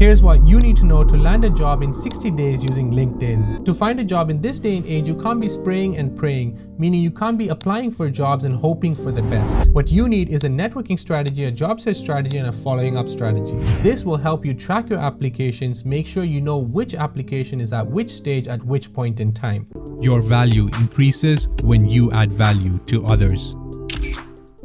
Here's what you need to know to land a job in 60 days using LinkedIn. To find a job in this day and age, you can't be spraying and praying, meaning you can't be applying for jobs and hoping for the best. What you need is a networking strategy, a job search strategy, and a following up strategy. This will help you track your applications, make sure you know which application is at which stage at which point in time. Your value increases when you add value to others.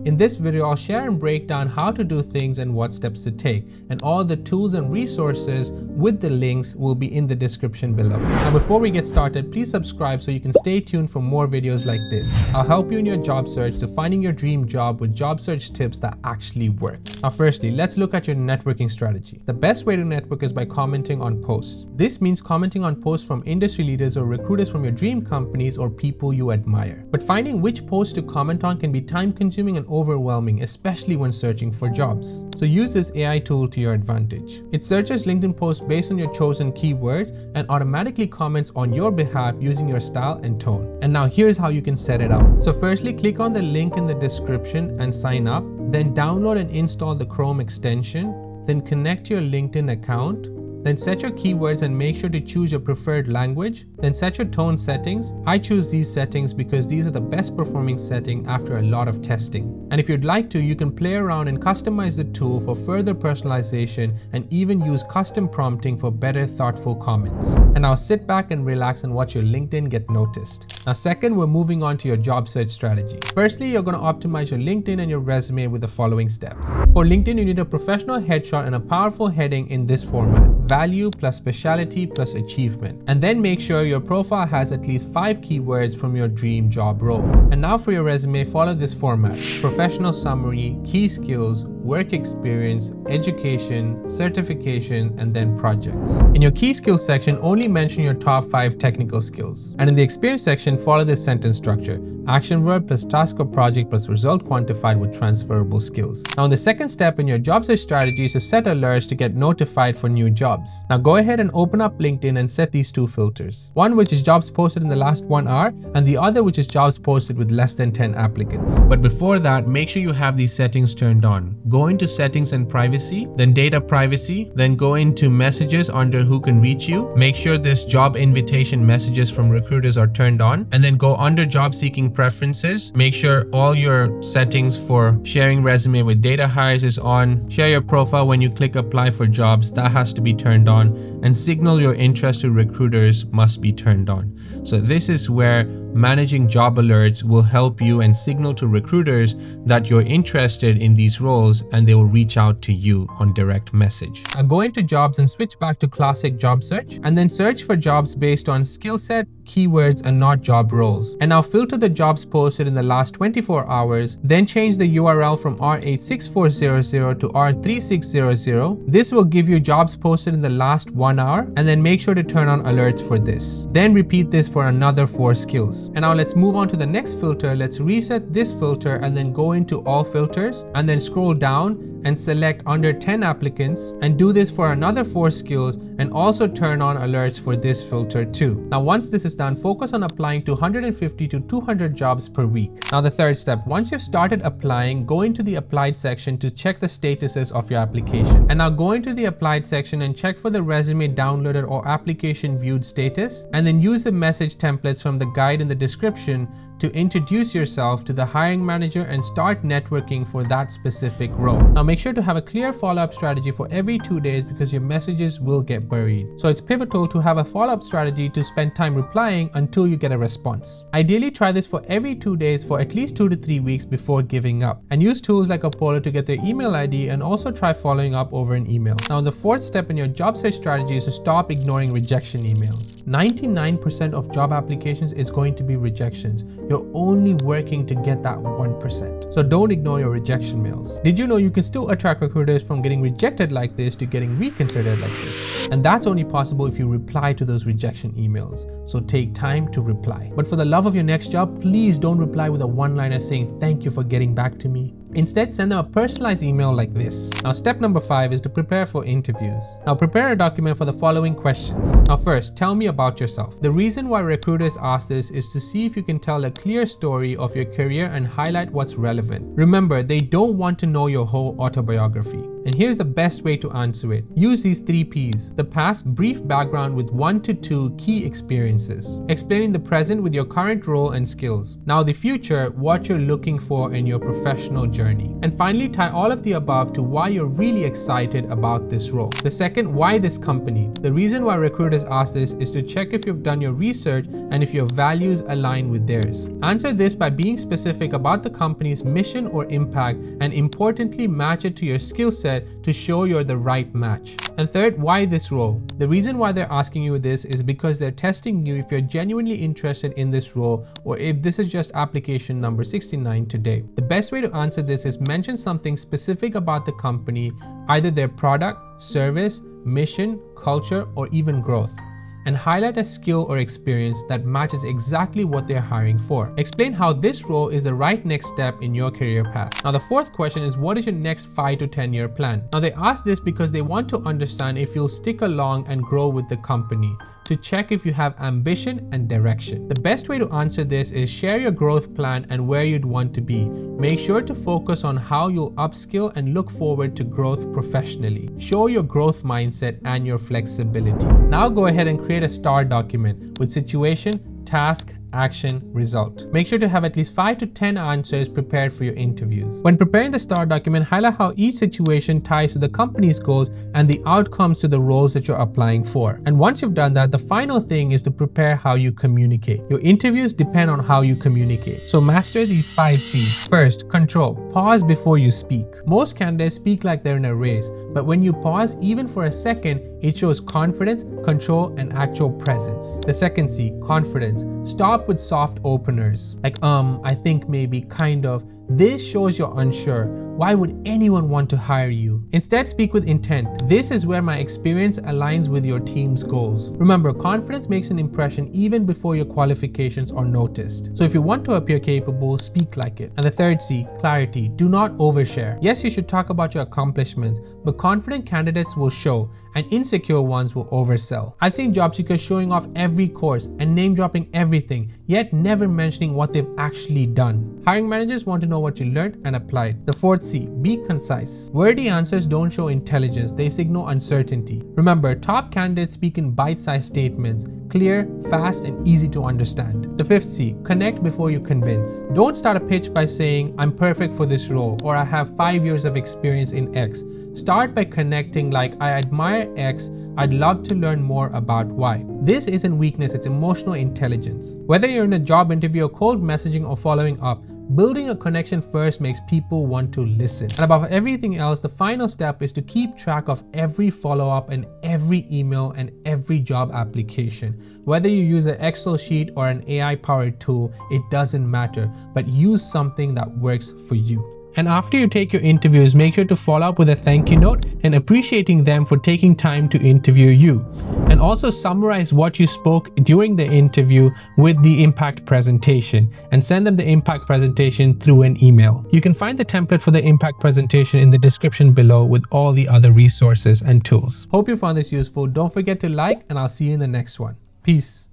In this video, I'll share and break down how to do things and what steps to take, and all the tools and resources with the links will be in the description below. Now before we get started, please subscribe so you can stay tuned for more videos like this. I'll help you in your job search to finding your dream job with job search tips that actually work. Now firstly, let's look at your networking strategy. The best way to network is by commenting on posts. This means commenting on posts from industry leaders or recruiters from your dream companies or people you admire. But finding which post to comment on can be time consuming and overwhelming, especially when searching for jobs. So use this AI tool to your advantage. It searches LinkedIn posts based on your chosen keywords and automatically comments on your behalf using your style and tone. And now here's how you can set it up. So firstly, click on the link in the description and sign up. Then download and install the Chrome extension. Then connect to your LinkedIn account. Then set your keywords and make sure to choose your preferred language. Then set your tone settings. I choose these settings because these are the best performing setting after a lot of testing. And if you'd like to, you can play around and customize the tool for further personalization and even use custom prompting for better thoughtful comments. And now sit back and relax and watch your LinkedIn get noticed. Now second, we're moving on to your job search strategy. Firstly, you're going to optimize your LinkedIn and your resume with the following steps. For LinkedIn, you need a professional headshot and a powerful heading in this format: value plus specialty plus achievement. And then make sure your profile has at least 5 keywords from your dream job role. And now for your resume, follow this format: professional summary, key skills, work experience, education, certification, and then projects. In your key skills section, only mention your top 5 technical skills. And in the experience section, follow this sentence structure: action verb plus task or project plus result quantified with transferable skills. Now the second step in your job search strategy is to set alerts to get notified for new jobs. Now go ahead and open up LinkedIn and set these 2 filters. One which is jobs posted in the last 1 hour, and the other which is jobs posted with less than 10 applicants. But before that, make sure you have these settings turned on. Go into settings and privacy, then data privacy, then go into messages under who can reach you. Make sure this job invitation messages from recruiters are turned on, and then go under job seeking preferences. Make sure all your settings for sharing resume with data hires is on. Share your profile when you click apply for jobs, that has to be turned on, and signal your interest to recruiters must be turned on. So this is where managing job alerts will help you and signal to recruiters that you're interested in these roles, and they will reach out to you on direct message. Now go into jobs and switch back to classic job search, and then search for jobs based on skill set, keywords, and not job roles. And now filter the jobs posted in the last 24 hours, then change the URL from R86400 to R3600. This will give you jobs posted in the last 1 hour, and then make sure to turn on alerts for this. Then repeat this for another 4 skills. And now let's move on to the next filter. Let's reset this filter and then go into all filters and then scroll down and select under 10 applicants, and do this for another 4 skills, and also turn on alerts for this filter too. Now once this is done, focus on applying to 150 to 200 jobs per week. Now the third step, once you've started applying, go into the applied section to check the statuses of your application. And now go into the applied section and check for the resume downloaded or application viewed status, and then use the message templates from the guide in the description to introduce yourself to the hiring manager and start networking for that specific role. Now make sure to have a clear follow-up strategy for every 2 days because your messages will get buried. So it's pivotal to have a follow-up strategy to spend time replying until you get a response. Ideally, try this for every 2 days for at least 2 to 3 weeks before giving up, and use tools like Apollo to get their email ID, and also try following up over an email. Now the fourth step in your job search strategy is to stop ignoring rejection emails. 99% of job applications is going to be rejections. You're only working to get that 1%. So don't ignore your rejection mails. Did you know you can still attract recruiters from getting rejected like this to getting reconsidered like this? And that's only possible if you reply to those rejection emails. So take time to reply. But for the love of your next job, please don't reply with a one-liner saying thank you for getting back to me. Instead, send them a personalized email like this. Now, step number 5 is to prepare for interviews. Now, prepare a document for the following questions. Now, first, tell me about yourself. The reason why recruiters ask this is to see if you can tell a clear story of your career and highlight what's relevant. Remember, they don't want to know your whole autobiography. And here's the best way to answer it. Use these 3 P's. The past, brief background with 1 to 2 key experiences. Explaining the present with your current role and skills. Now the future, what you're looking for in your professional journey. And finally, tie all of the above to why you're really excited about this role. The second, why this company? The reason why recruiters ask this is to check if you've done your research and if your values align with theirs. Answer this by being specific about the company's mission or impact, and importantly, match it to your skill set to show you're the right match. And third, why this role? The reason why they're asking you this is because they're testing you if you're genuinely interested in this role or if this is just application number 69 today. The best way to answer this is mention something specific about the company, either their product, service, mission, culture, or even growth, and highlight a skill or experience that matches exactly what they're hiring for. Explain how this role is the right next step in your career path. Now the fourth question is, what is your next 5 to 10 year plan? Now they ask this because they want to understand if you'll stick along and grow with the company, to check if you have ambition and direction. The best way to answer this is share your growth plan and where you'd want to be. Make sure to focus on how you'll upskill and look forward to growth professionally. Show your growth mindset and your flexibility. Now go ahead and create a S.T.A.R document with situation, task, action, result. Make sure to have at least 5 to 10 answers prepared for your interviews. When preparing the S.T.A.R document, highlight how each situation ties to the company's goals and the outcomes to the roles that you're applying for. And once you've done that, the final thing is to prepare how you communicate. Your interviews depend on how you communicate. So master these 5 C's. First, control. Pause before you speak. Most candidates speak like they're in a race, but when you pause even for a second, it shows confidence, control, and actual presence. The second C, confidence. Stop with soft openers like I think, maybe, kind of. This shows you're unsure. Why would anyone want to hire you? Instead, speak with intent. This is where my experience aligns with your team's goals. Remember, confidence makes an impression even before your qualifications are noticed. So if you want to appear capable, speak like it. And the third C, clarity. Do not overshare. Yes, you should talk about your accomplishments, but confident candidates will show and insecure ones will oversell. I've seen job seekers showing off every course and name dropping everything, yet never mentioning what they've actually done. Hiring managers want to know what you learned and applied. The fourth C, be concise. Wordy answers don't show intelligence, they signal uncertainty. Remember, top candidates speak in bite-sized statements, clear, fast, and easy to understand. The fifth C, connect before you convince. Don't start a pitch by saying, I'm perfect for this role, or I have 5 years of experience in X. Start by connecting like, I admire X, I'd love to learn more about Y. This isn't weakness, it's emotional intelligence. Whether you're in a job interview or cold messaging or following up, building a connection first makes people want to listen. And above everything else, the final step is to keep track of every follow-up and every email and every job application. Whether you use an Excel sheet or an AI-powered tool, it doesn't matter, but use something that works for you. And after you take your interviews, make sure to follow up with a thank you note and appreciating them for taking time to interview you. And also summarize what you spoke during the interview with the impact presentation and send them the impact presentation through an email. You can find the template for the impact presentation in the description below with all the other resources and tools. Hope you found this useful. Don't forget to like, and I'll see you in the next one. Peace.